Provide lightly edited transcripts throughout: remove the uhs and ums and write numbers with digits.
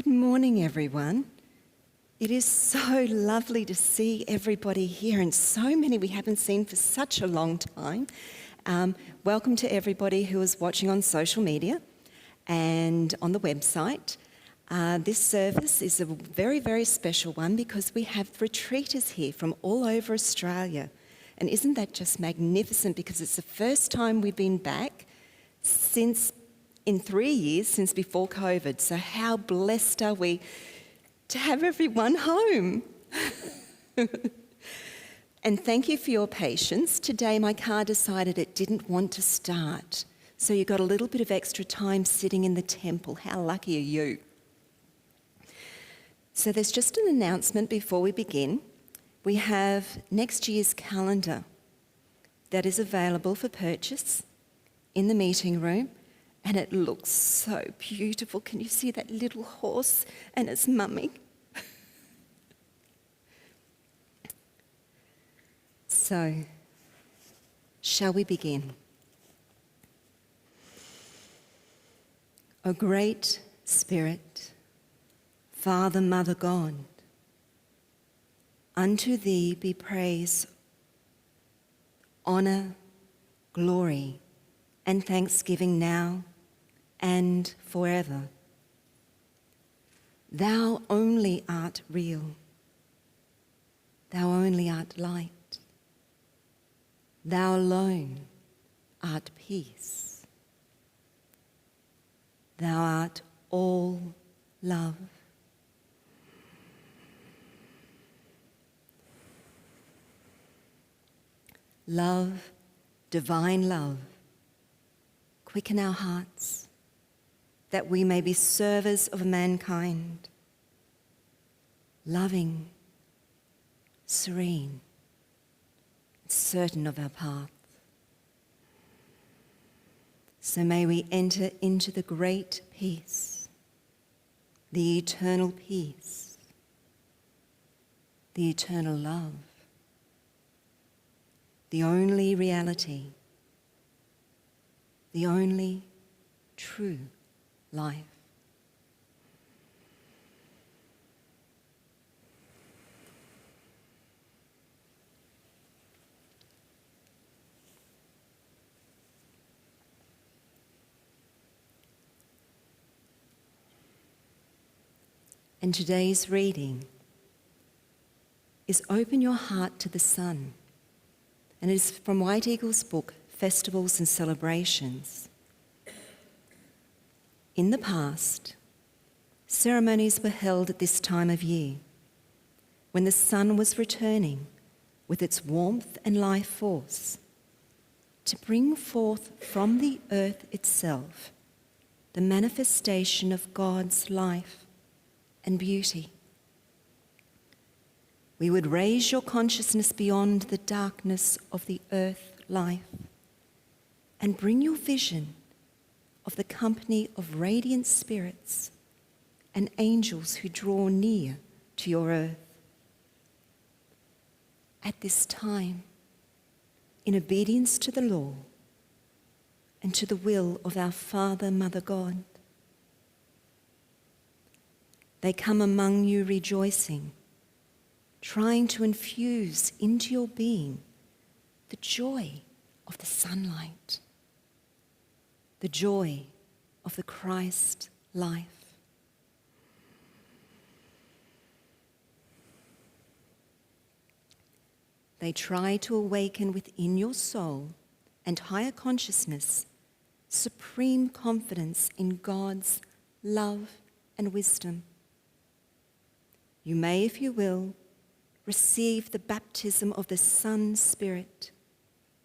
Good morning, everyone. It is so lovely to see everybody here, and so many we haven't seen for such a long time. Welcome to everybody who is watching on social media and on the website. This service is a very, very special one because we have retreaters here from all over Australia. And isn't that just magnificent, because it's the first time we've been back in 3 years since before COVID. So how blessed are we to have everyone home? And thank you for your patience. Today my car decided it didn't want to start. So you got a little bit of extra time sitting in the temple. How lucky are you? So there's just an announcement before we begin. We have next year's calendar that is available for purchase in the meeting room. And it looks so beautiful. Can you see that little horse and its mummy? So, shall we begin? O great Spirit, Father, Mother God, unto thee be praise, honour, glory, and thanksgiving now and forever. Thou only art real. Thou only art light. Thou alone art peace. Thou art all love. Love, divine love, quicken our hearts, that we may be servers of mankind, loving, serene, certain of our path. So may we enter into the great peace, the eternal peace, the eternal love, the only reality, the only true life. And today's reading is Open Your Heart to the Sun, and it is from White Eagle's book, Festivals and Celebrations. In the past, ceremonies were held at this time of year, when the sun was returning with its warmth and life force to bring forth from the earth itself the manifestation of God's life and beauty. We would raise your consciousness beyond the darkness of the earth life and bring your vision of the company of radiant spirits and angels who draw near to your earth. At this time, in obedience to the law and to the will of our Father, Mother God, they come among you rejoicing, trying to infuse into your being the joy of the sunlight, the joy of the Christ life. They try to awaken within your soul and higher consciousness supreme confidence in God's love and wisdom. You may, if you will, receive the baptism of the Sun Spirit,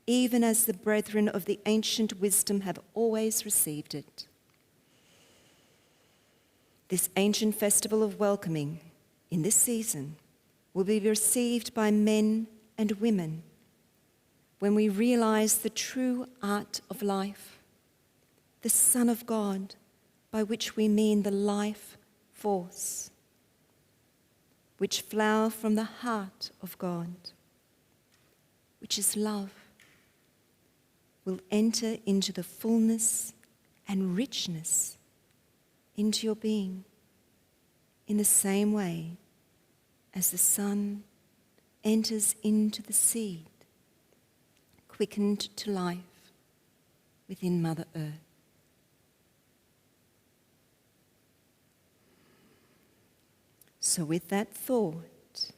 even as the brethren of the ancient wisdom have always received it. This ancient festival of welcoming in this season will be received by men and women when we realize the true art of life, the Son of God, by which we mean the life force, which flower from the heart of God, which is love, will enter into the fullness and richness into your being. in the same way as the sun enters into the seed, quickened to life within Mother Earth. So with that thought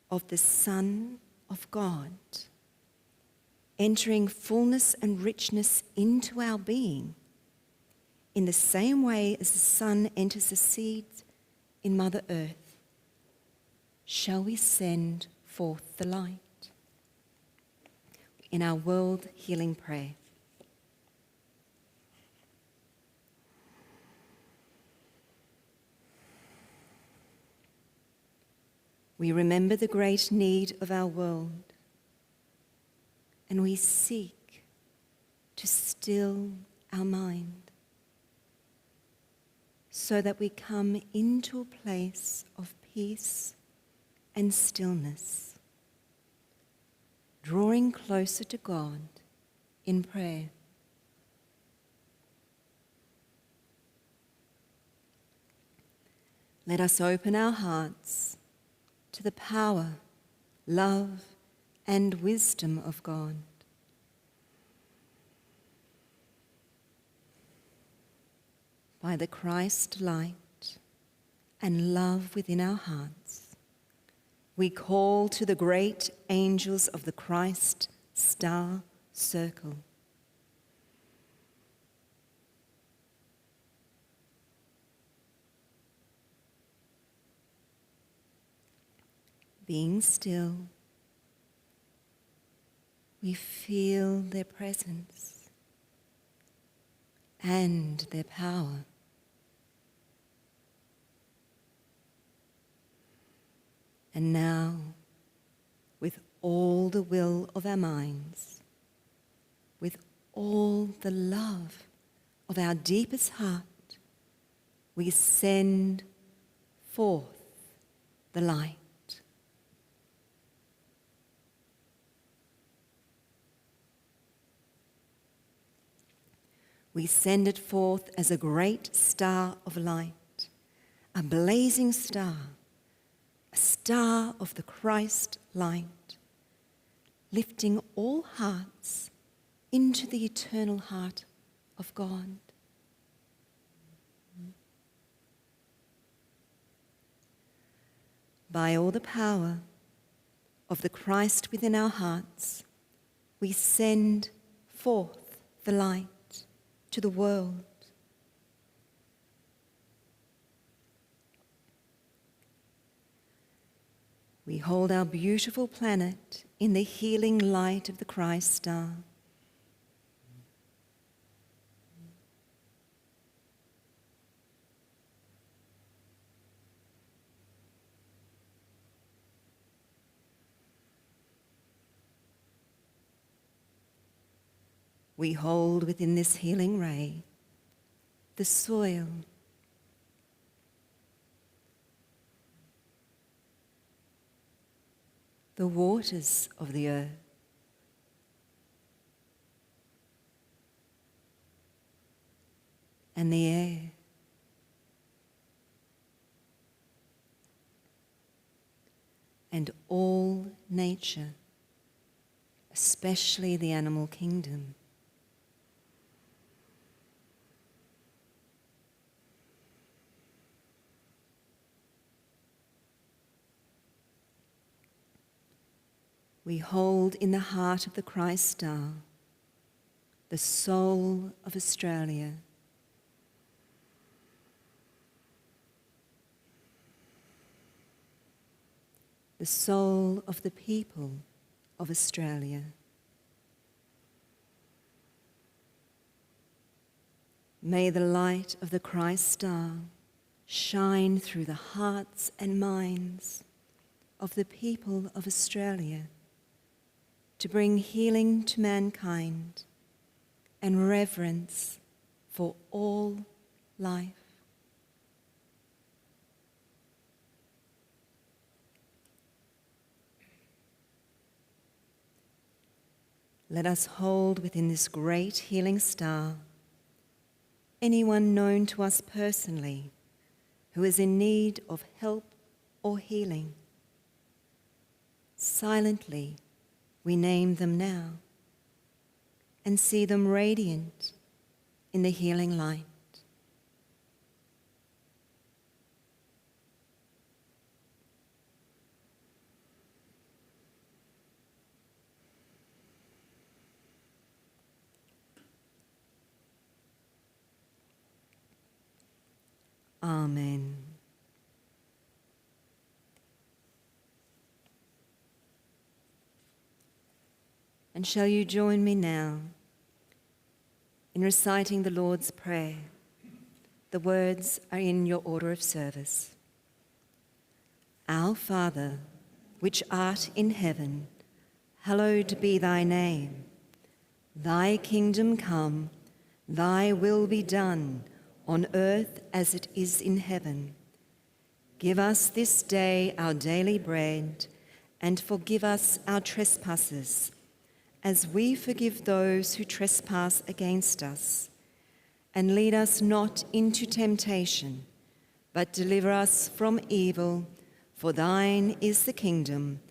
of the Son of God entering fullness and richness into our being, in the same way as the sun enters the seed in Mother Earth, shall we send forth the light in our world healing prayer. We remember the great need of our world, and we seek to still our mind so that we come into a place of peace and stillness, drawing closer to God in prayer. Let us open our hearts to the power, love, and wisdom of God. By the Christ light and love within our hearts, we call to the great angels of the Christ star circle. Being still, we feel their presence and their power. And now, with all the will of our minds, with all the love of our deepest heart, we send forth the light. We send it forth as a great star of light, a blazing star, a star of the Christ light, lifting all hearts into the eternal heart of God. By all the power of the Christ within our hearts, we send forth the light to the world. We hold our beautiful planet in the healing light of the Christ star. We hold within this healing ray the soil, the waters of the earth, and the air, and all nature, especially the animal kingdom. We hold in the heart of the Christ star the soul of Australia. The soul of the people of Australia. May the light of the Christ star shine through the hearts and minds of the people of Australia to bring healing to mankind and reverence for all life. Let us hold within this great healing star anyone known to us personally who is in need of help or healing. Silently, we name them now and see them radiant in the healing light. Amen. And shall you join me now in reciting the Lord's Prayer? The words are in your order of service. Our Father, which art in heaven, hallowed be thy name. Thy kingdom come, thy will be done, on earth as it is in heaven. Give us this day our daily bread, and forgive us our trespasses, as we forgive those who trespass against us. And lead us not into temptation, but deliver us from evil. For thine is the kingdom,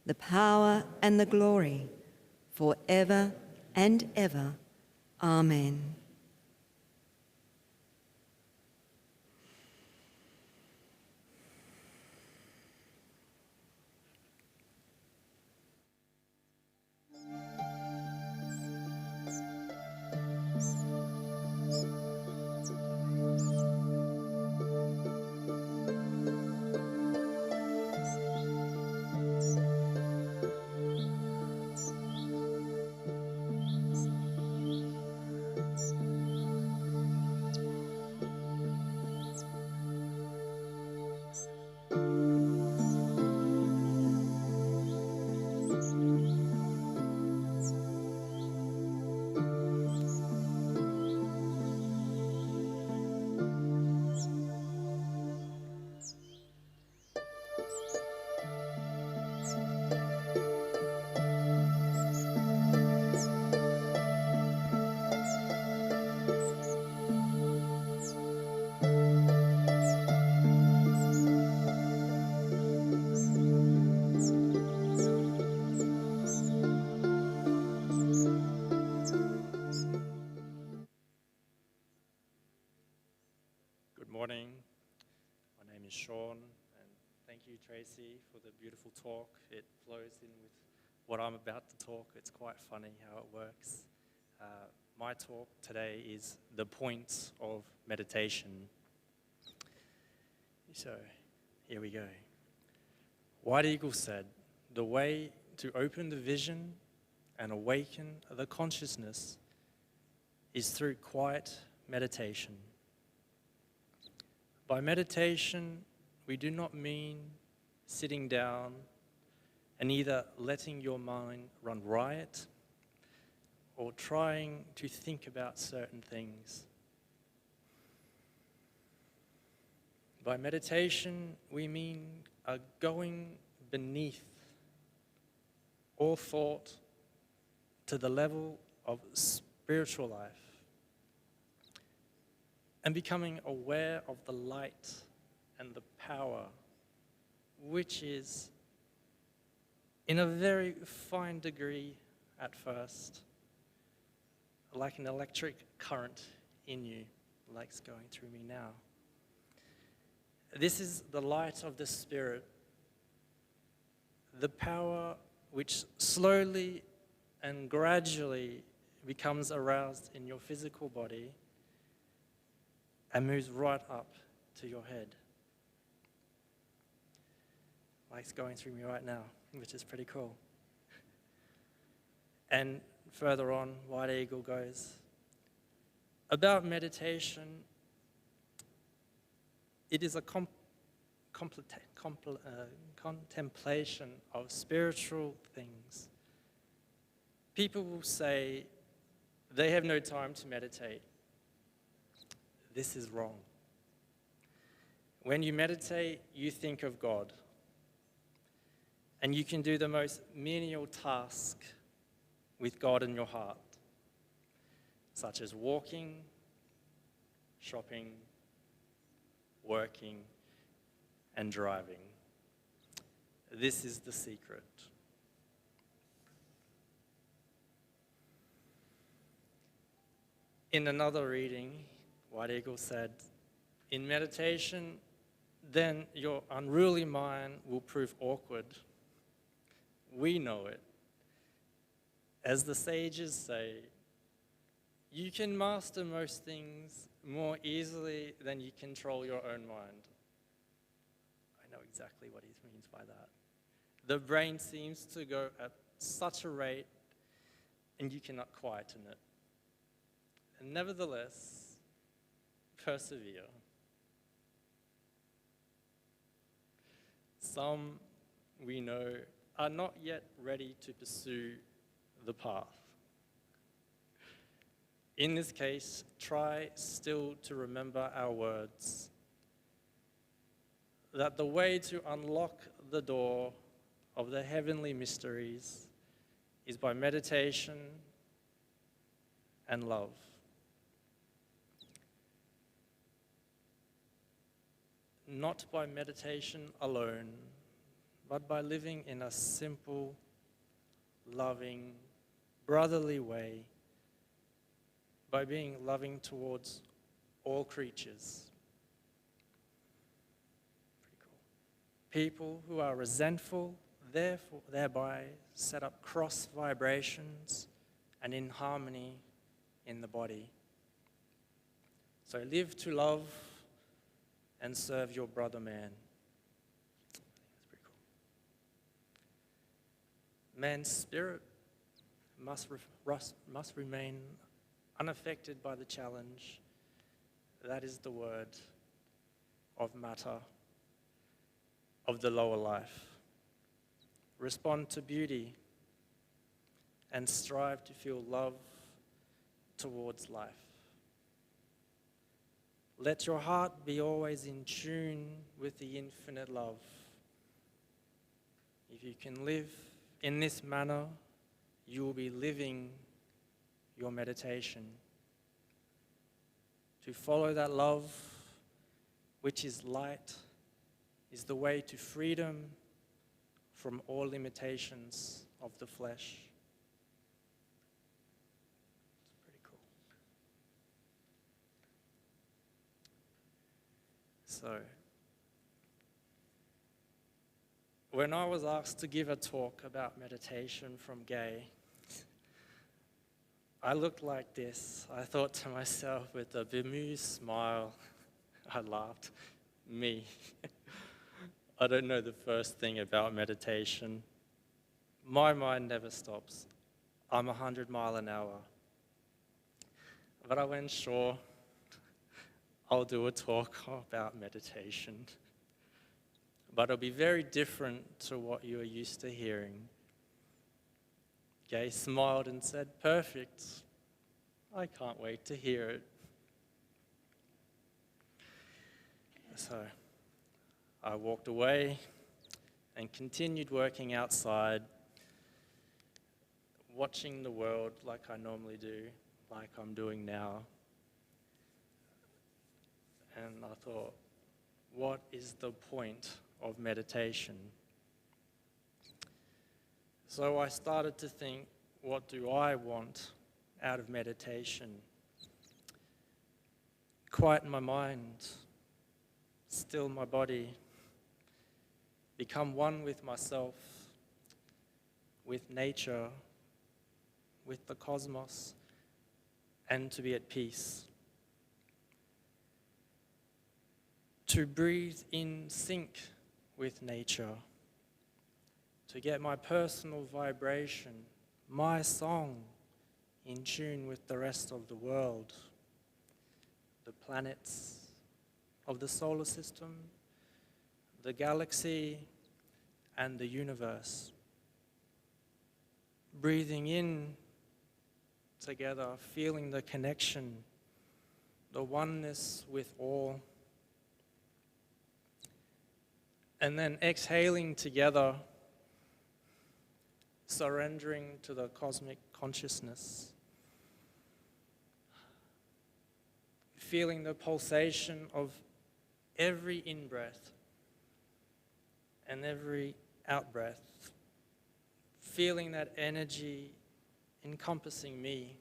the power, and the glory, forever and ever. Amen. Good morning. My name is Sean, and thank you, Tracey, for the beautiful talk. It flows in with what I'm about to talk. It's quite funny how it works. My talk today is the point of meditation. So, here we go. White Eagle said, "The way to open the vision and awaken the consciousness is through quiet meditation." By meditation, we do not mean sitting down and either letting your mind run riot or trying to think about certain things. By meditation, we mean going beneath all thought to the level of spiritual life and becoming aware of the light and the power, which is, in a very fine degree at first, like an electric current in you, like's going through me now. This is the light of the Spirit, the power which slowly and gradually becomes aroused in your physical body and moves right up to your head. Like's going through me right now, which is pretty cool. And further on, White Eagle goes, about meditation, it is a contemplation of spiritual things. People will say they have no time to meditate. This is wrong. When you meditate, you think of God. And you can do the most menial task with God in your heart, such as walking, shopping, working, and driving. This is the secret. In another reading, White Eagle said, in meditation, then your unruly mind will prove awkward. We know it. As the sages say, you can master most things more easily than you control your own mind. I know exactly what he means by that. The brain seems to go at such a rate, and you cannot quieten it. And nevertheless, persevere. Some, we know, are not yet ready to pursue the path. In this case, try still to remember our words, that the way to unlock the door of the heavenly mysteries is by meditation and love. Not by meditation alone, but by living in a simple, loving, brotherly way, by being loving towards all creatures. Pretty cool. People who are resentful, thereby set up cross vibrations and inharmony in the body. So live to love and serve your brother man. That's pretty cool. Man's spirit must remain unaffected by the challenge. That is the word of matter, of the lower life. Respond to beauty and strive to feel love towards life. Let your heart be always in tune with the infinite love. If you can live in this manner, you will be living your meditation. To follow that love, which is light, is the way to freedom from all limitations of the flesh. It's pretty cool. So, when I was asked to give a talk about meditation from Gay, I looked like this. I thought to myself with a bemused smile, I laughed, me. I don't know the first thing about meditation. My mind never stops. I'm 100 miles an hour. But I went, sure, I'll do a talk about meditation. But it'll be very different to what you are used to hearing. Gay smiled and said, perfect. I can't wait to hear it. So I walked away and continued working outside, watching the world like I normally do, like I'm doing now. And I thought, what is the point of meditation? So I started to think, what do I want out of meditation? Quieten my mind, still my body, become one with myself, with nature, with the cosmos, and to be at peace. To breathe in sync with nature, to get my personal vibration, my song, in tune with the rest of the world, the planets of the solar system, the galaxy, and the universe. Breathing in together, feeling the connection, the oneness with all. And then exhaling together, surrendering to the cosmic consciousness. Feeling the pulsation of every in-breath and every out-breath, feeling that energy encompassing me.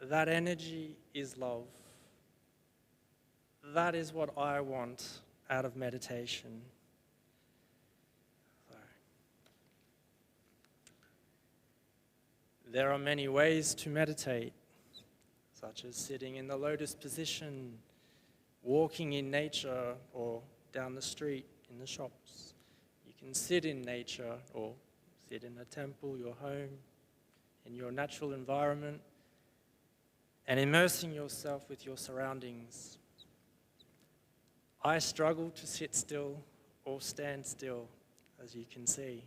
That energy is love. That is what I want out of meditation. There are many ways to meditate, such as sitting in the lotus position, walking in nature, or down the street in the shops. You can sit in nature or sit in a temple, your home, in your natural environment, and immersing yourself with your surroundings. I struggle to sit still or stand still, as you can see.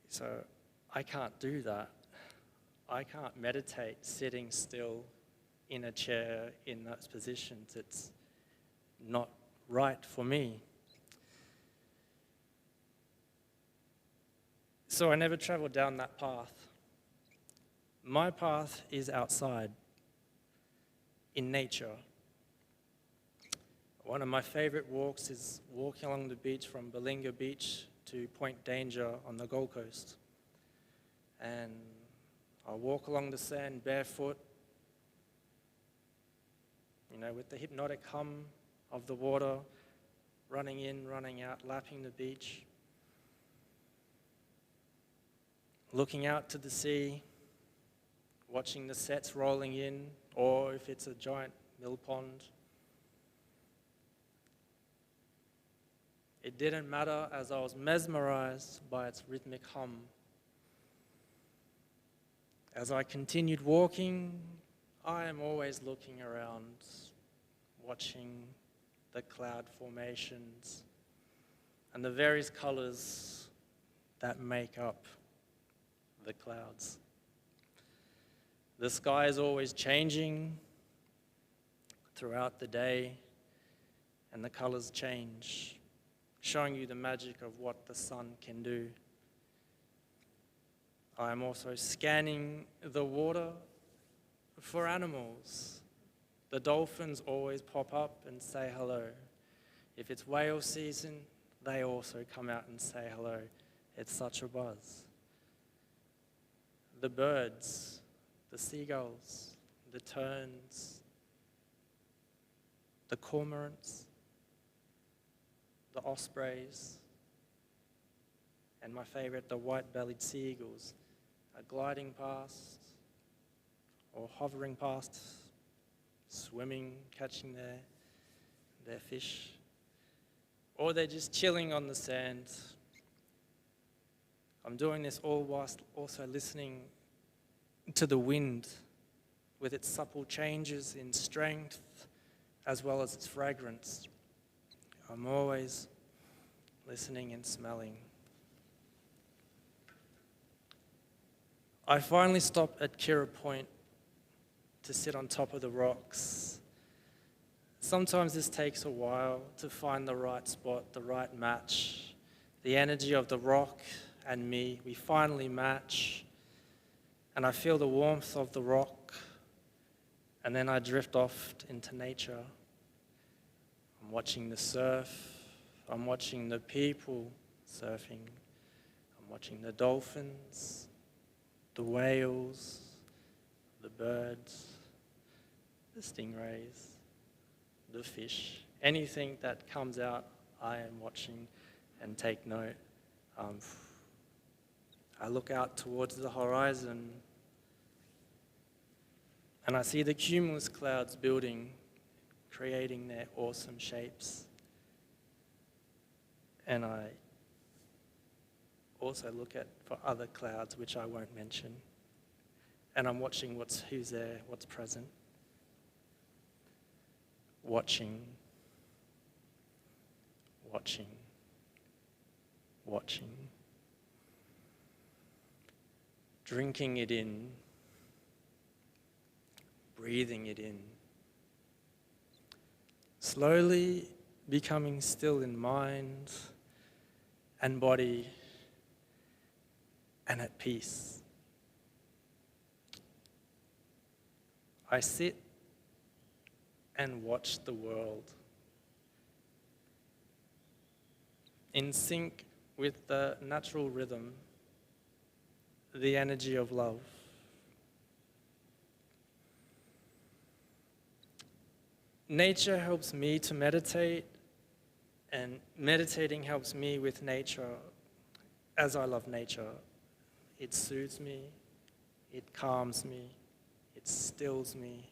So I can't do that. I can't meditate sitting still in a chair in those positions. It's not right for me. So I never traveled down that path. My path is outside, in nature. One of my favorite walks is walking along the beach from Balinga Beach to Point Danger on the Gold Coast. And I walk along the sand barefoot, with the hypnotic hum of the water running in, running out, lapping the beach, looking out to the sea, watching the sets rolling in, or if it's a giant mill pond. It didn't matter, as I was mesmerized by its rhythmic hum. As I continued walking, I am always looking around, watching the cloud formations and the various colors that make up the clouds. The sky is always changing throughout the day, and the colors change, showing you the magic of what the sun can do. I am also scanning the water for animals. The dolphins always pop up and say hello. If it's whale season, they also come out and say hello. It's such a buzz. The birds, the seagulls, the terns, the cormorants, the ospreys, and my favorite, the white-bellied seagulls, are gliding past or hovering past, swimming, catching their fish, or they're just chilling on the sand. I'm doing this all whilst also listening to the wind with its supple changes in strength as well as its fragrance. I'm always listening and smelling. I finally stopped at Kira Point to sit on top of the rocks. Sometimes this takes a while to find the right spot, the right match. The energy of the rock and me, we finally match. And I feel the warmth of the rock, and then I drift off into nature. I'm watching the surf, I'm watching the people surfing, I'm watching the dolphins, the whales, the birds, the stingrays, the fish. Anything that comes out, I am watching and take note. I look out towards the horizon and I see the cumulus clouds building, creating their awesome shapes. And I also look for other clouds, which I won't mention. And I'm watching who's there, what's present. Watching. Drinking it in, breathing it in. Slowly becoming still in mind and body and at peace. I sit and watch the world. in sync with the natural rhythm, the energy of love. Nature helps me to meditate, and meditating helps me with nature as I love nature. It soothes me, it calms me, it stills me,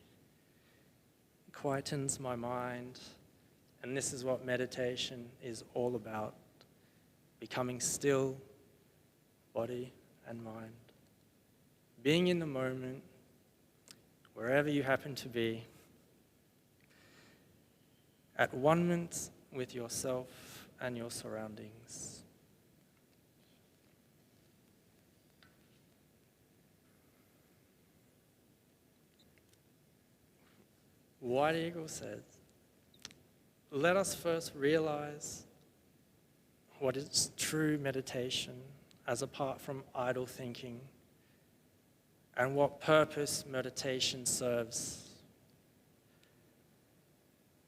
quietens my mind, and this is what meditation is all about: becoming still, body and mind. Being in the moment, wherever you happen to be, at one with yourself and your surroundings. White Eagle says, let us first realize what is true meditation as apart from idle thinking, and what purpose meditation serves.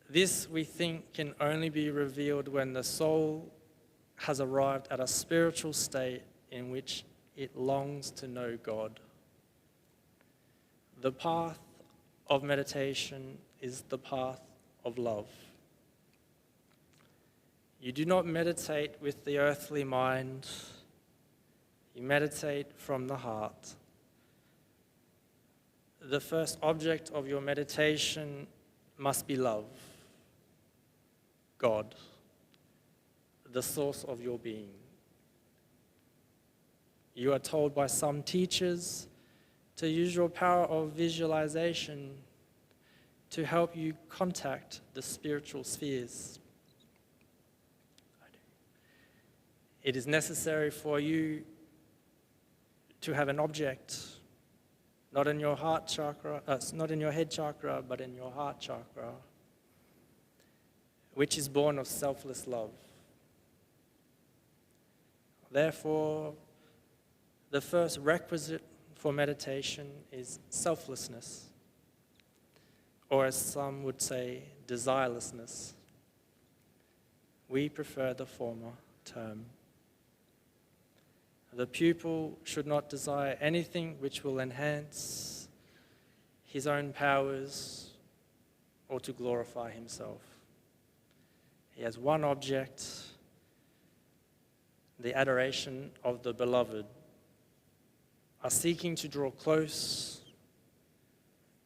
This, we think, can only be revealed when the soul has arrived at a spiritual state in which it longs to know God. The path of meditation is the path of love. You do not meditate with the earthly mind, you meditate from the heart. The first object of your meditation must be love, God, the source of your being. You are told by some teachers to use your power of visualization to help you contact the spiritual spheres. It is necessary for you to have an object, not in your heart chakra, not in your head chakra, but in your heart chakra, which is born of selfless love. Therefore, the first requisite for meditation is selflessness, or as some would say, desirelessness. We prefer the former term. The pupil should not desire anything which will enhance his own powers or to glorify himself. He has one object, the adoration of the beloved, are seeking to draw close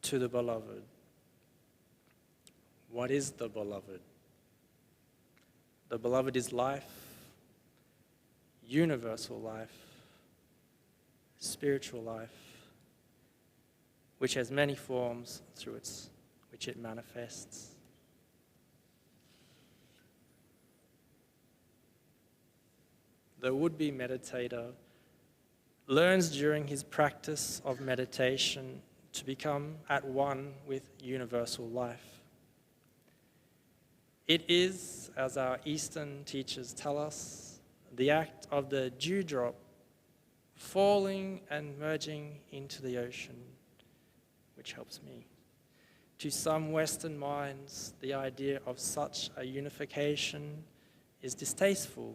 to the beloved. What is the beloved? The beloved is life, universal life, spiritual life, which has many forms through which it manifests. The would-be meditator learns during his practice of meditation to become at one with universal life. It is, as our Eastern teachers tell us, the act of the dewdrop falling and merging into the ocean, which helps me. To some Western minds, the idea of such a unification is distasteful,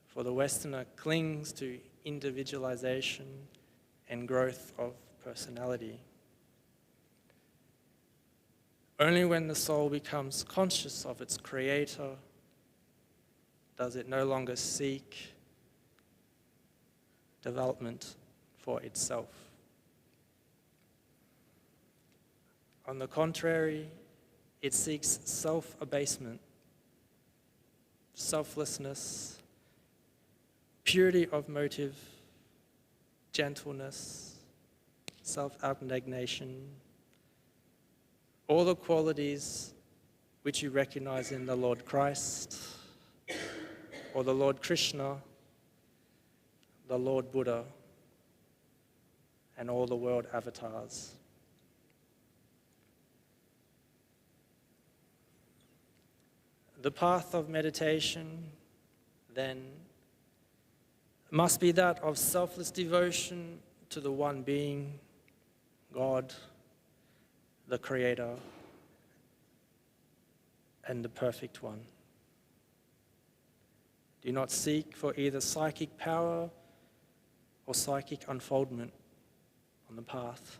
for the Westerner clings to individualization and growth of personality. Only when the soul becomes conscious of its creator does it no longer seek development for itself. On the contrary, it seeks self-abasement, selflessness, purity of motive, gentleness, self-abnegation, all the qualities which you recognize in the Lord Christ, or the Lord Krishna, the Lord Buddha, and all the world avatars. The path of meditation, then, must be that of selfless devotion to the one being, God, the Creator, and the Perfect One. Do not seek for either psychic power or psychic unfoldment on the path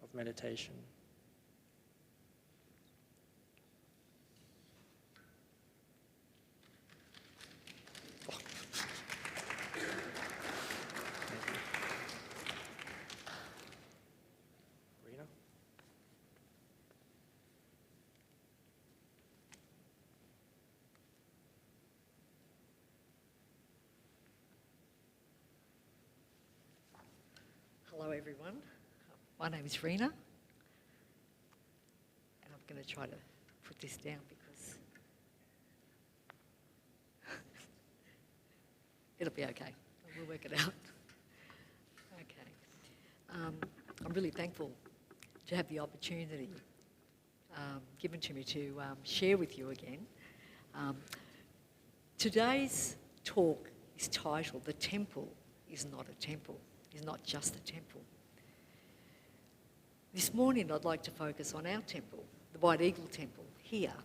of meditation. Rina? Hello everyone, my name is Rina and I'm going to try to put this down because it'll be okay, we'll work it out. Okay, I'm really thankful to have the opportunity given to me to share with you again. Today's talk is titled, "The Temple is Not a Temple." Is not just a temple. This morning I'd like to focus on our temple, the White Eagle Temple here,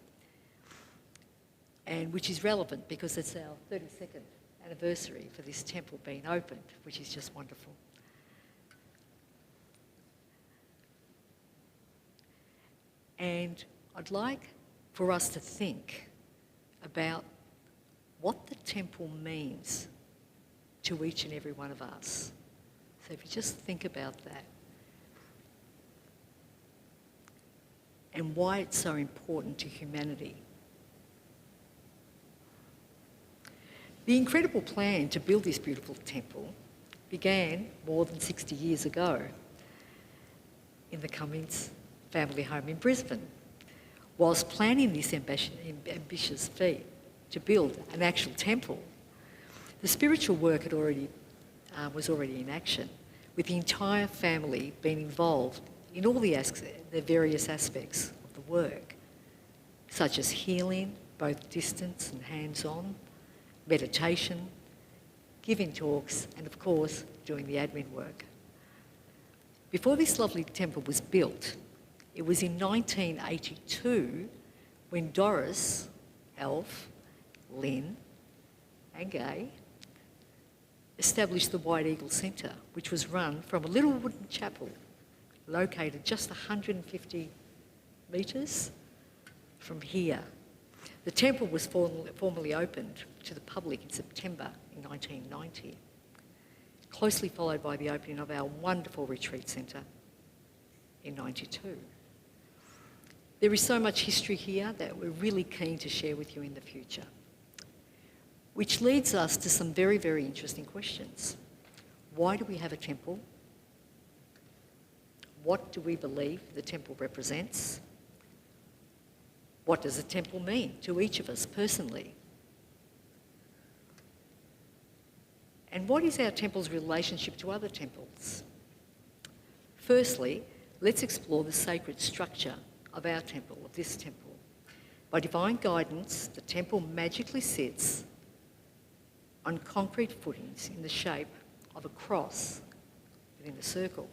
and which is relevant because it's our 32nd anniversary for this temple being opened, which is just wonderful. And I'd like for us to think about what the temple means to each and every one of us. So if you just think about that and why it's so important to humanity. The incredible plan to build this beautiful temple began more than 60 years ago in the Cummins family home in Brisbane. Whilst planning this ambitious feat to build an actual temple, the spiritual work was already in action, with the entire family being involved in all the various aspects of the work, such as healing, both distance and hands-on, meditation, giving talks, and of course, doing the admin work. Before this lovely temple was built, it was in 1982 when Doris, Alf, Lynn, and Gay established the White Eagle Centre, which was run from a little wooden chapel located just 150 metres from here. The temple was formally opened to the public in September in 1990, closely followed by the opening of our wonderful retreat centre in 92. There is so much history here that we're really keen to share with you in the future, which leads us to some very, very interesting questions. Why do we have a temple? What do we believe the temple represents? What does a temple mean to each of us personally? And what is our temple's relationship to other temples? Firstly, let's explore the sacred structure of our temple, of this temple. By divine guidance, the temple magically sits on concrete footings in the shape of a cross within a circle.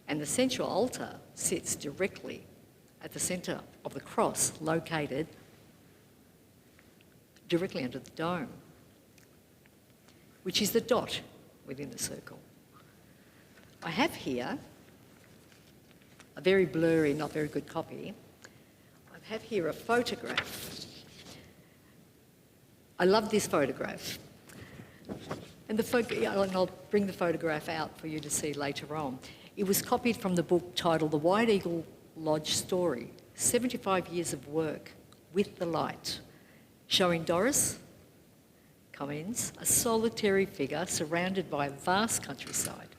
And the central altar sits directly at the centre of the cross, located directly under the dome, which is the dot within the circle. I have here a very blurry, not very good copy. I have here a photograph. I love this photograph. And I'll bring the photograph out for you to see later on. It was copied from the book titled The White Eagle Lodge Story, 75 Years of Work with the Light, showing Doris Cummins, a solitary figure surrounded by a vast countryside.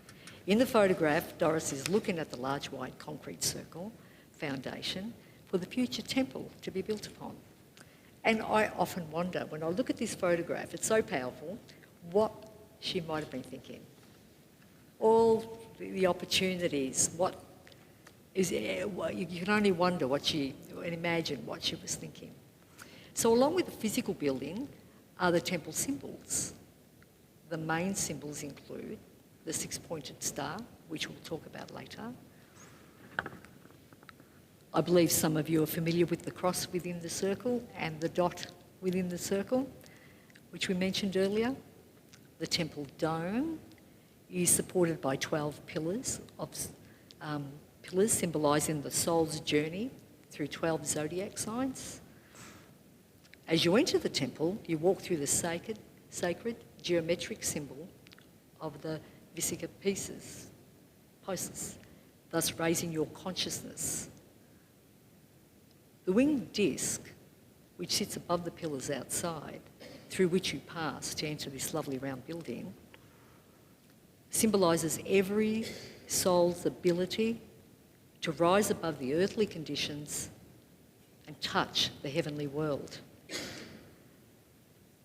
In the photograph, Doris is looking at the large white concrete circle foundation for the future temple to be built upon. And I often wonder, when I look at this photograph, it's so powerful, what she might have been thinking. All the opportunities, you can only wonder and imagine what she was thinking. So along with the physical building are the temple symbols. The main symbols include the six-pointed star, which we'll talk about later. I believe some of you are familiar with the cross within the circle and the dot within the circle, which we mentioned earlier. The temple dome is supported by 12 pillars, pillars symbolising the soul's journey through 12 zodiac signs. As you enter the temple, you walk through the sacred geometric symbol of the Visica Pisces, thus raising your consciousness. The winged disc, which sits above the pillars outside, through which you pass to enter this lovely round building, symbolises every soul's ability to rise above the earthly conditions and touch the heavenly world.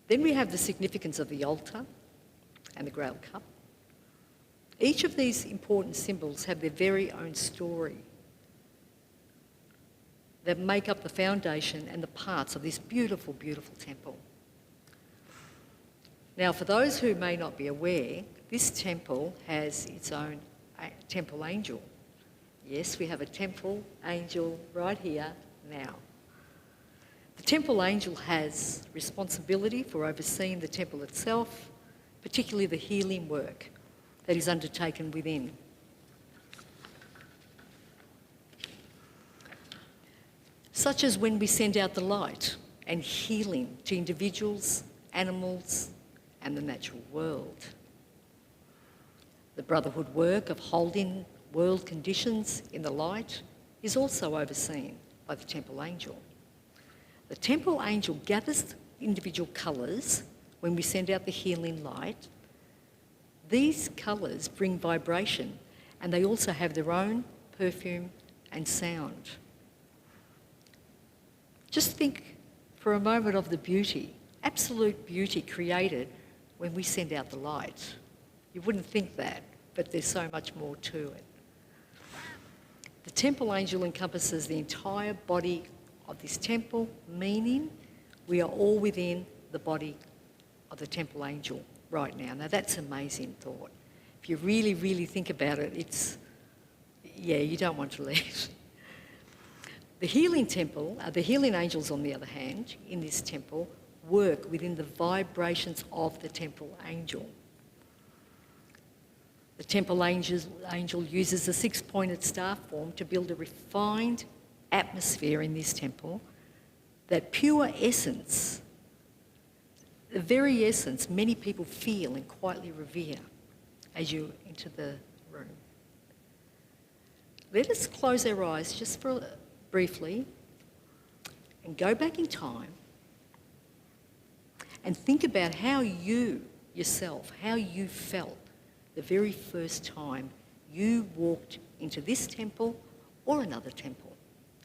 Then we have the significance of the altar and the Grail Cup. Each of these important symbols have their very own story that make up the foundation and the parts of this beautiful, beautiful temple. Now, for those who may not be aware, this temple has its own temple angel. Yes, we have a temple angel right here now. The temple angel has responsibility for overseeing the temple itself, particularly the healing work that is undertaken within. Such as when we send out the light and healing to individuals, animals, and the natural world. The brotherhood work of holding world conditions in the light is also overseen by the temple angel. The temple angel gathers individual colours when we send out the healing light. These colours bring vibration, and they also have their own perfume and sound. Just think for a moment of the beauty, absolute beauty created when we send out the light. You wouldn't think that, but there's so much more to it. The temple angel encompasses the entire body of this temple, meaning we are all within the body of the temple angel right now. Now that's an amazing thought. If you really, really think about it, you don't want to leave. The healing angels, on the other hand, in this temple, work within the vibrations of the temple angel. The temple angel uses the six-pointed star form to build a refined atmosphere in this temple, that pure essence, the very essence many people feel and quietly revere as you enter the room. Let us close our eyes just briefly and go back in time and think about how you yourself, how you felt the very first time you walked into this temple or another temple.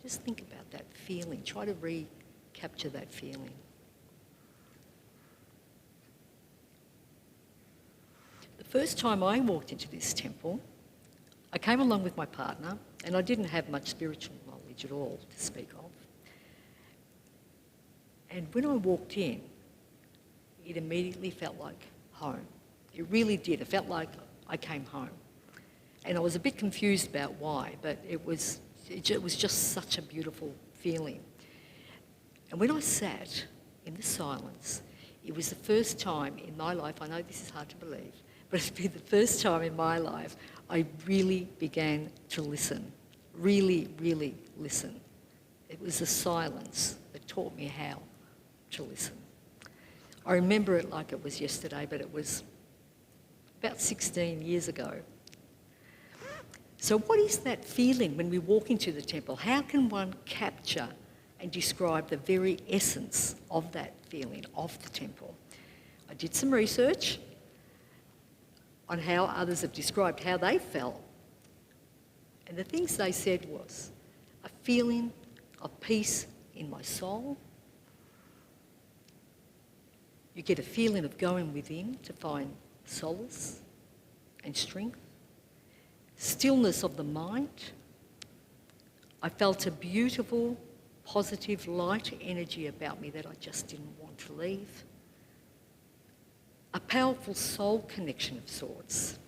Just think about that feeling. Try to recapture that feeling. The first time I walked into this temple, I came along with my partner, and I didn't have much spiritual knowledge at all to speak of. And when I walked in, it immediately felt like home. It really did. It felt like I came home. And I was a bit confused about why, but it was just such a beautiful feeling. And when I sat in the silence, it was the first time in my life, I know this is hard to believe, but it's been the first time in my life I really began to listen. Really, really listen. It was the silence that taught me how to listen. I remember it like it was yesterday, but it was about 16 years ago. So what is that feeling when we walk into the temple? How can one capture and describe the very essence of that feeling of the temple? I did some research on how others have described how they felt. And the things they said was a feeling of peace in my soul. You get a feeling of going within to find solace and strength. Stillness of the mind. I felt a beautiful, positive, light energy about me that I just didn't want to leave. A powerful soul connection of sorts.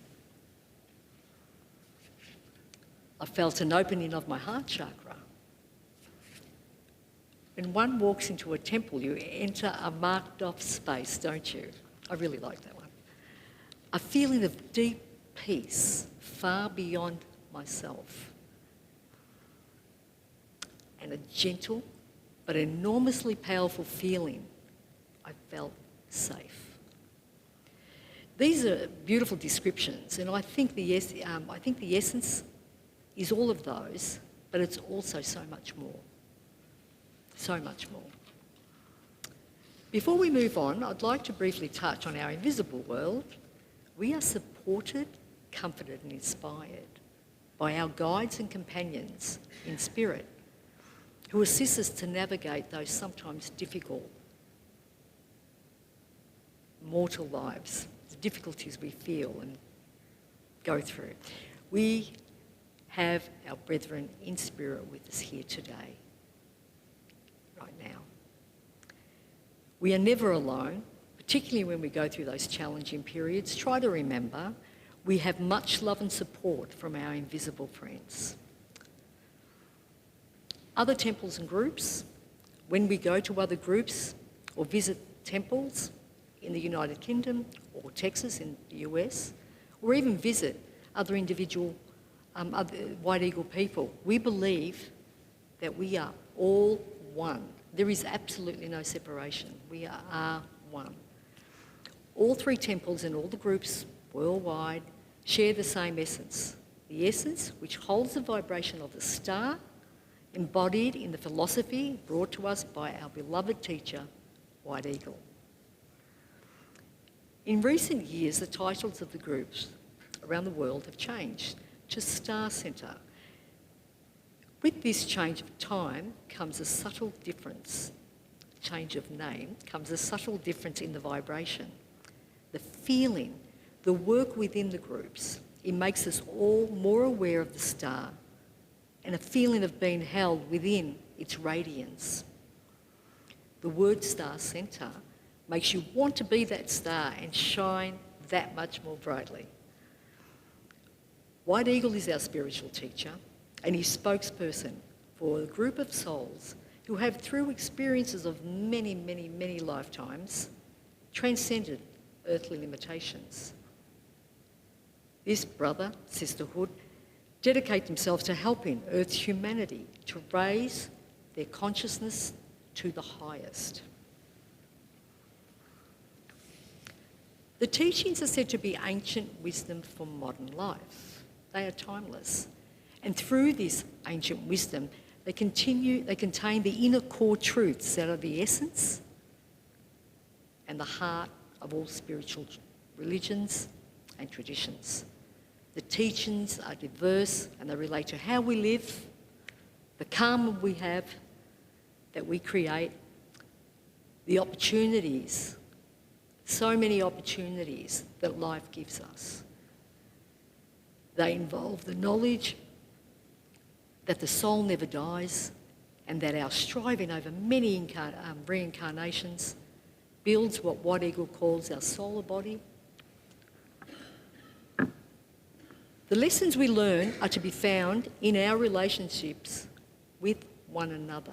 I felt an opening of my heart chakra. When one walks into a temple, you enter a marked-off space, don't you? I really like that one. A feeling of deep peace, far beyond myself. And a gentle but enormously powerful feeling. I felt safe. These are beautiful descriptions, and I think the essence is all of those, but it's also so much more. So much more. Before we move on, I'd like to briefly touch on our invisible world. We are supported, comforted and inspired by our guides and companions in spirit who assist us to navigate those sometimes difficult mortal lives, the difficulties we feel and go through. We have our brethren in spirit with us here today, right now. We are never alone, particularly when we go through those challenging periods. Try to remember we have much love and support from our invisible friends. Other temples and groups, when we go to other groups or visit temples in the United Kingdom or Texas in the US, or even visit other individual other White Eagle people, we believe that we are all one. There is absolutely no separation. We are one. All three temples and all the groups worldwide share the same essence. The essence which holds the vibration of the star, embodied in the philosophy brought to us by our beloved teacher, White Eagle. In recent years, the titles of the groups around the world have changed to Star Centre. With this change of time comes a subtle difference. Change of name comes a subtle difference in the vibration, the feeling, the work within the groups. It makes us all more aware of the star and a feeling of being held within its radiance. The word Star Centre makes you want to be that star and shine that much more brightly. White Eagle is our spiritual teacher and his spokesperson for a group of souls who have, through experiences of many, many, many lifetimes, transcended earthly limitations. This brother, sisterhood, dedicate themselves to helping Earth's humanity to raise their consciousness to the highest. The teachings are said to be ancient wisdom for modern life. They are timeless. And through this ancient wisdom, they contain the inner core truths that are the essence and the heart of all spiritual religions and traditions. The teachings are diverse and they relate to how we live, the karma we have, that we create, the opportunities, so many opportunities that life gives us. They involve the knowledge that the soul never dies and that our striving over many reincarnations builds what White Eagle calls our solar body. The lessons we learn are to be found in our relationships with one another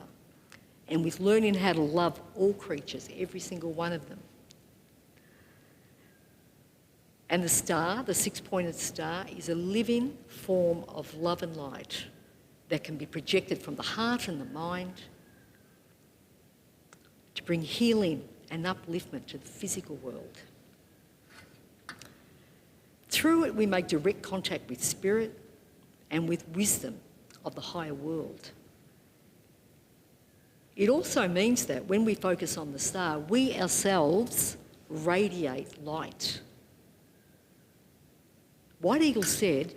and with learning how to love all creatures, every single one of them. And the star, the six-pointed star, is a living form of love and light that can be projected from the heart and the mind to bring healing and upliftment to the physical world. Through it, we make direct contact with spirit and with wisdom of the higher world. It also means that when we focus on the star, we ourselves radiate light. White Eagle said,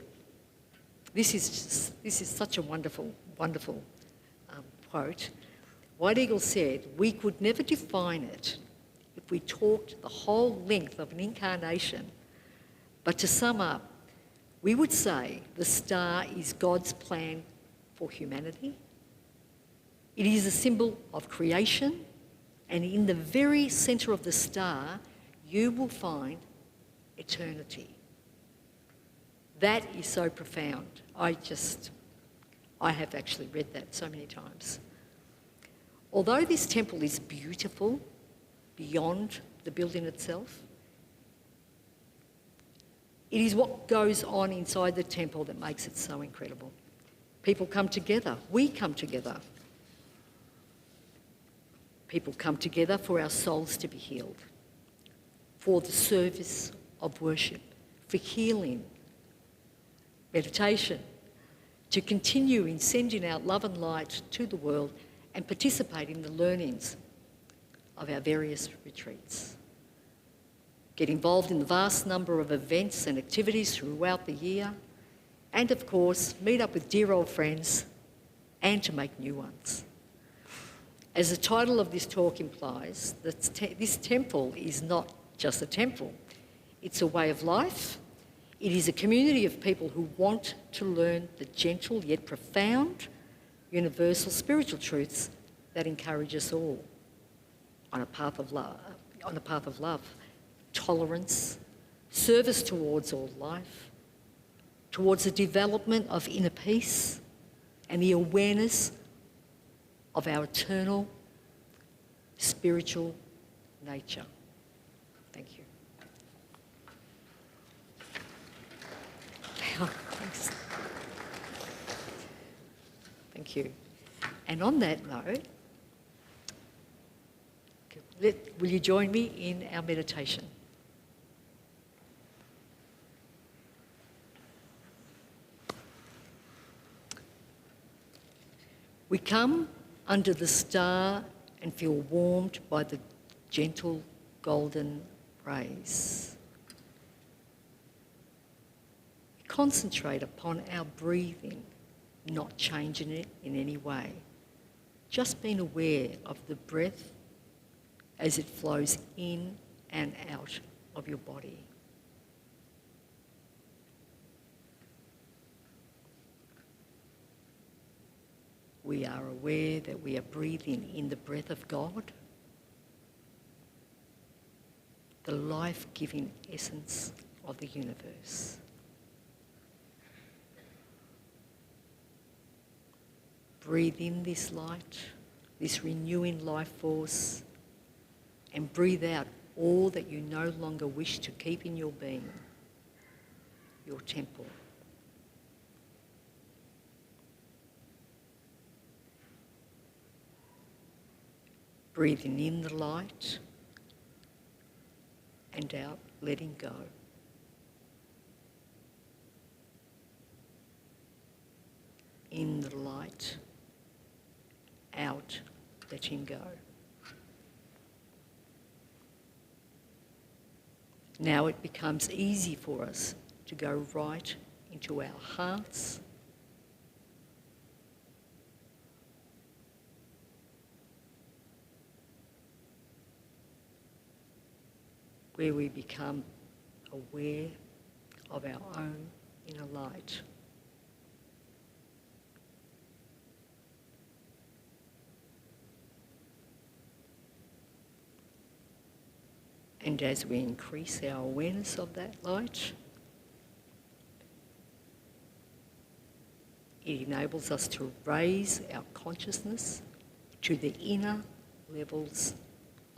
this is such a wonderful, wonderful quote. White Eagle said, we could never define it if we talked the whole length of an incarnation. But to sum up, we would say the star is God's plan for humanity. It is a symbol of creation, and in the very centre of the star, you will find eternity. That is so profound. I have actually read that so many times. Although this temple is beautiful beyond the building itself, it is what goes on inside the temple that makes it so incredible. People come together. We come together. People come together for our souls to be healed, for the service of worship, for healing, meditation, to continue in sending out love and light to the world and participate in the learnings of our various retreats. Get involved in the vast number of events and activities throughout the year, and of course, meet up with dear old friends and to make new ones. As the title of this talk implies, this temple is not just a temple. It's a way of life. It is a community of people who want to learn the gentle yet profound universal spiritual truths that encourage us all on a path of love, tolerance, service towards all life, towards the development of inner peace and the awareness of our eternal spiritual nature. Thank you. Thanks. Thank you. And on that note, will you join me in our meditation? We come under the star and feel warmed by the gentle golden rays. We concentrate upon our breathing, not changing it in any way, just being aware of the breath as it flows in and out of your body. We are aware that we are breathing in the breath of God, the life-giving essence of the universe. Breathe in this light, this renewing life force, and breathe out all that you no longer wish to keep in your being, your temple. Breathing in the light and out, letting go. In the light, out, letting go. Now it becomes easy for us to go right into our hearts, where we become aware of our own inner light. And as we increase our awareness of that light, it enables us to raise our consciousness to the inner levels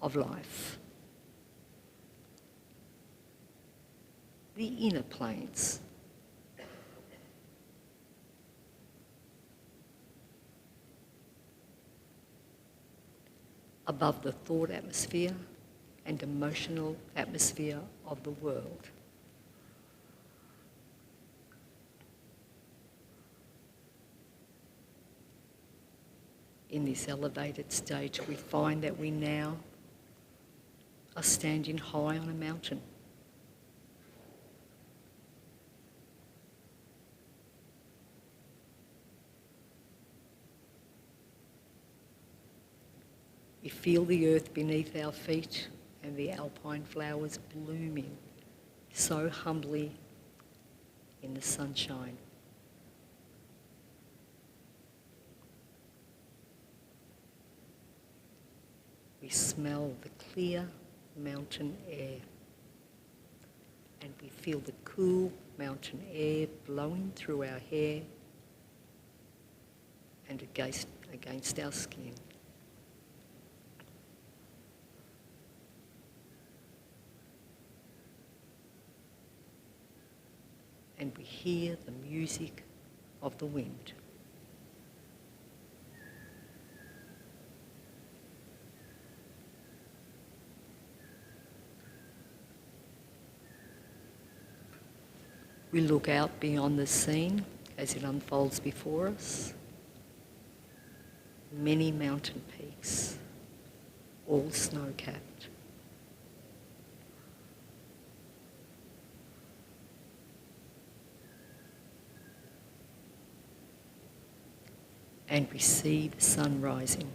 of life. The inner planes. Above the thought atmosphere and emotional atmosphere of the world. In this elevated state, we find that we now are standing high on a mountain. We feel the earth beneath our feet and the alpine flowers blooming so humbly in the sunshine. We smell the clear mountain air, and we feel the cool mountain air blowing through our hair and against our skin. and we hear the music of the wind. We look out beyond the scene as it unfolds before us. Many mountain peaks, all snow-capped. And we see the sun rising.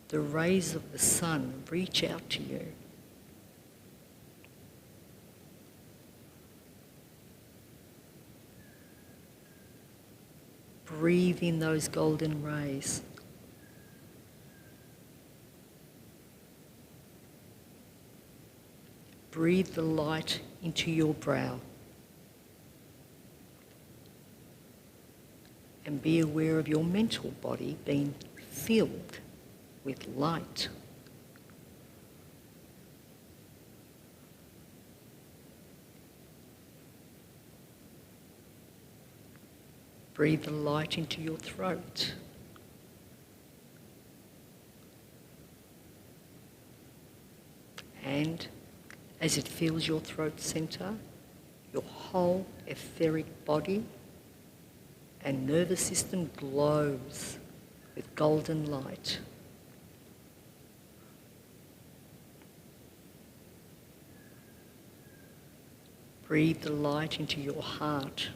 The rays of the sun reach out to you. Breathe in those golden rays. Breathe the light into your brow. And be aware of your mental body being filled with light. Breathe the light into your throat. And as it fills your throat centre, your whole etheric body and nervous system glows with golden light. Breathe the light into your heart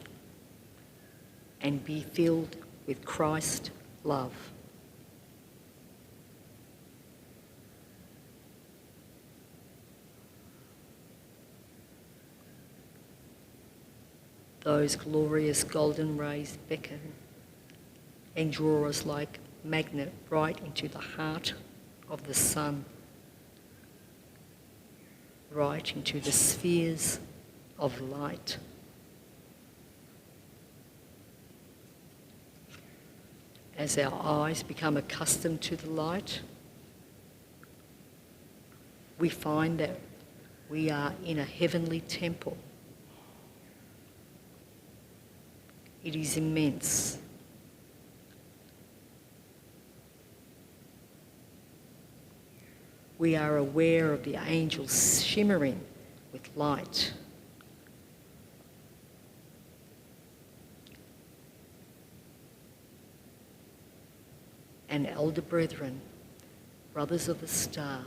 and be filled with Christ love. Those glorious golden rays beckon and draw us like magnet right into the heart of the sun, right into the spheres of light. As our eyes become accustomed to the light, we find that we are in a heavenly temple. It is immense. We are aware of the angels shimmering with light. And elder brethren, brothers of the star,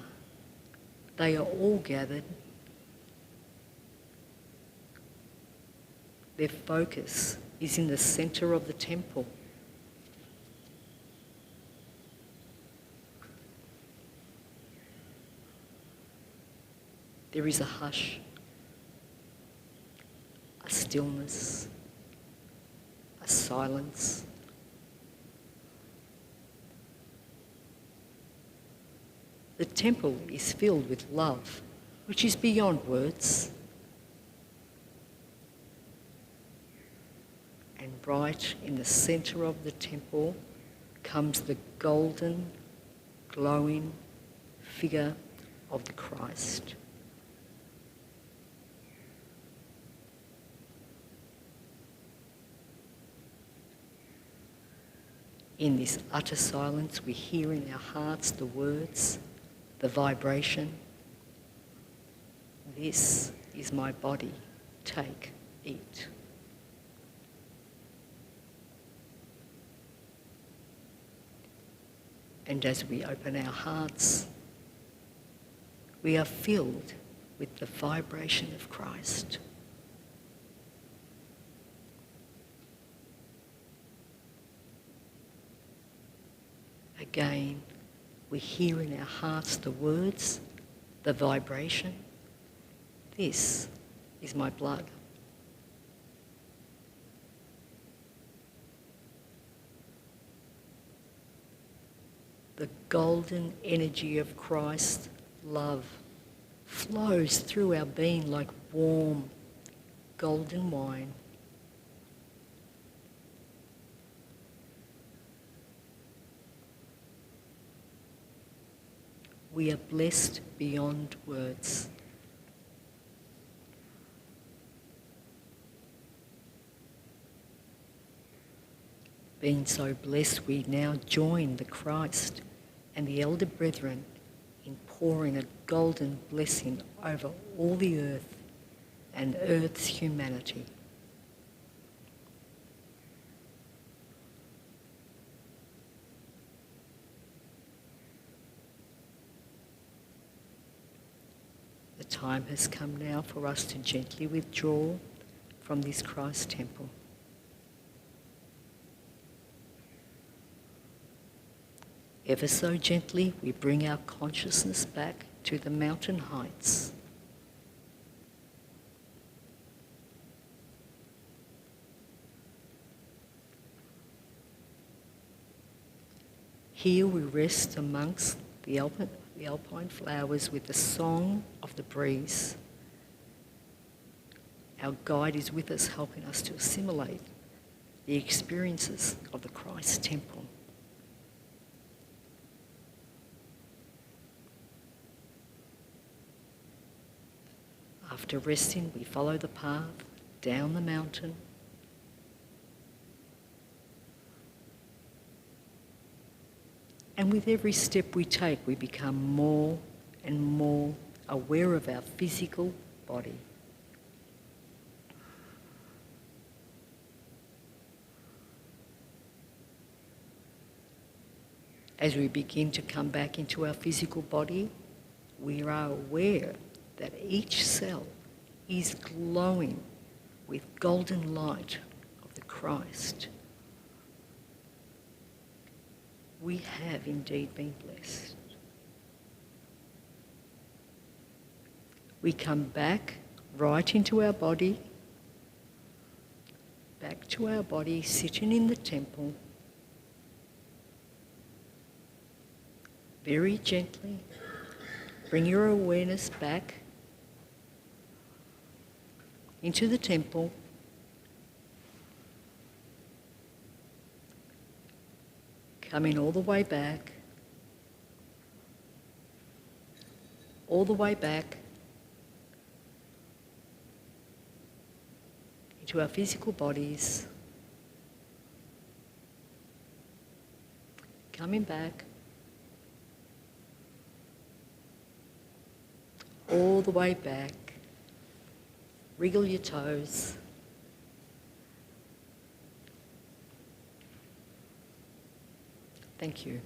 they are all gathered. Their focus is in the centre of the temple. There is a hush, a stillness, a silence. The temple is filled with love, which is beyond words. And right in the centre of the temple comes the golden, glowing figure of the Christ. In this utter silence, we hear in our hearts the words, the vibration. This is my body. Take, eat. And as we open our hearts, we are filled with the vibration of Christ. Again, we hear in our hearts the words, the vibration. This is my blood. The golden energy of Christ, love, flows through our being like warm, golden wine. We are blessed beyond words. Being so blessed, we now join the Christ and the elder brethren in pouring a golden blessing over all the earth and earth's humanity. The time has come now for us to gently withdraw from this Christ temple. Ever so gently, we bring our consciousness back to the mountain heights. Here we rest amongst the alpine flowers with the song of the breeze. Our guide is with us, helping us to assimilate the experiences of the Christ temple. After resting, we follow the path down the mountain. And with every step we take, we become more and more aware of our physical body. As we begin to come back into our physical body, we are aware that each cell is glowing with golden light of the Christ. We have indeed been blessed. We come back right into our body, back to our body, sitting in the temple, very gently. Bring your awareness back into the temple. Coming all the way back, into our physical bodies. Coming back, all the way back. Wriggle your toes. Thank you.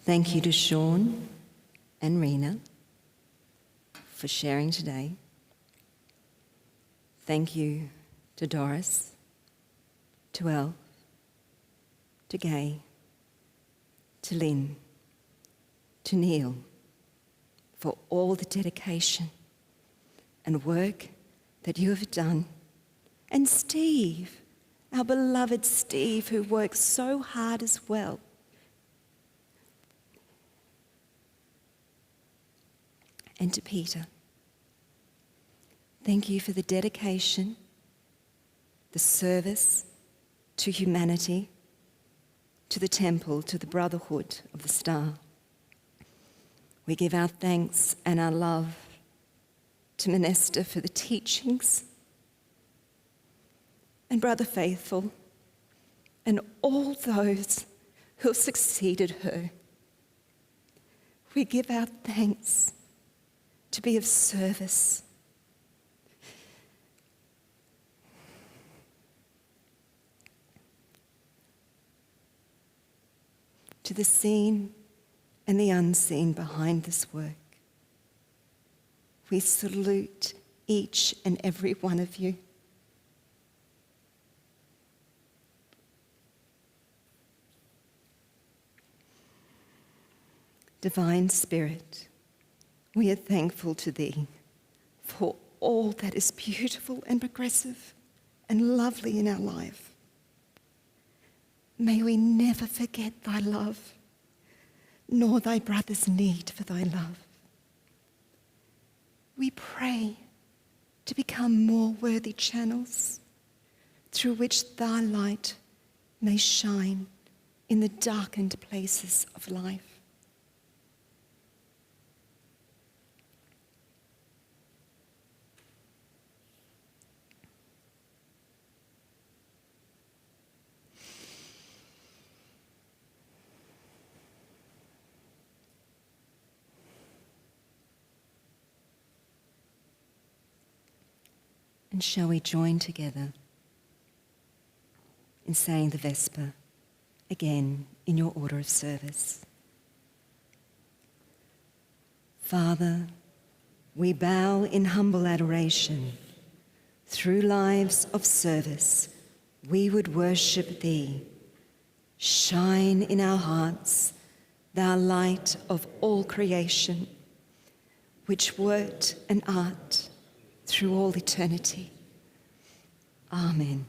Thank you to Sean and Rina for sharing today. Thank you to Doris, to Elle, to Gay, to Lynn, to Neil, for all the dedication and work that you have done. And Steve, our beloved Steve, who works so hard as well. And to Peter, thank you for the dedication, the service to humanity, to the temple, to the brotherhood of the star. We give our thanks and our love to Minesta for the teachings, and Brother Faithful, and all those who have succeeded her. we give our thanks to be of service. To the seen and the unseen behind this work. We salute each and every one of you. Divine Spirit, we are thankful to Thee for all that is beautiful and progressive and lovely in our life. May we never forget Thy love, nor Thy brother's need for Thy love. We pray to become more worthy channels through which Thy light may shine in the darkened places of life. And shall we join together in saying the Vesper again in your order of service? Father, we bow in humble adoration. Through lives of service, we would worship Thee. Shine in our hearts, Thou light of all creation, which wert and art through all eternity. Amen.